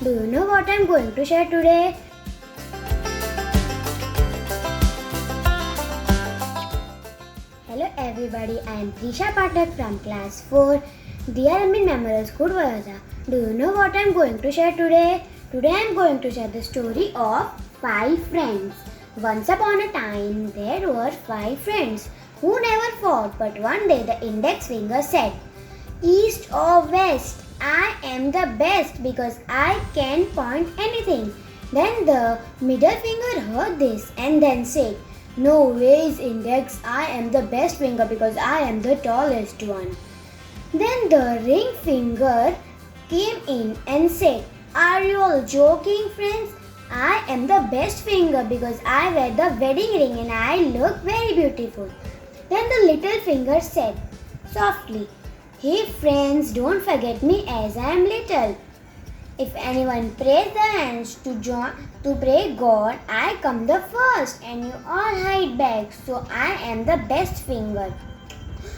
Do you know what I'm going to share today? Hello everybody, I am Prisha Pathak from class 4. Dear Amin Memorial School, Varadha. Do you know what I'm going to share today? Today I'm going to share the story of 5 friends. Once upon a time, there were 5 friends who never fought, but one day the index finger said, East or West, I am the best because I can point anything. Then the middle finger heard this and then said, No ways, index, I am the best finger because I am the tallest one. Then the ring finger came in and said, Are you all joking, friends? I am the best finger because I wear the wedding ring and I look very beautiful. Then the little finger said softly, Hey friends, don't forget me as I am little. If anyone prays the hands to pray God, I come the first and you all hide back, so I am the best finger.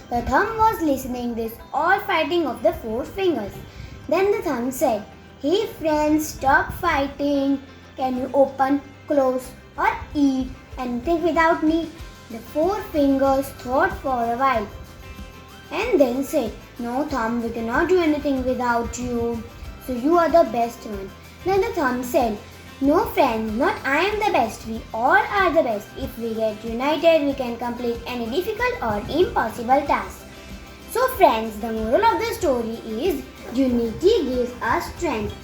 The thumb was listening this, all fighting of the 4 fingers. Then the thumb said, Hey friends, stop fighting. Can you open, close or eat anything without me? The 4 fingers thought for a while and then said, No thumb, we cannot do anything without you. So you are the best one. Then the thumb said, No friends, not I am the best. We all are the best. If we get united, we can complete any difficult or impossible task. So friends, the moral of the story is unity gives us strength.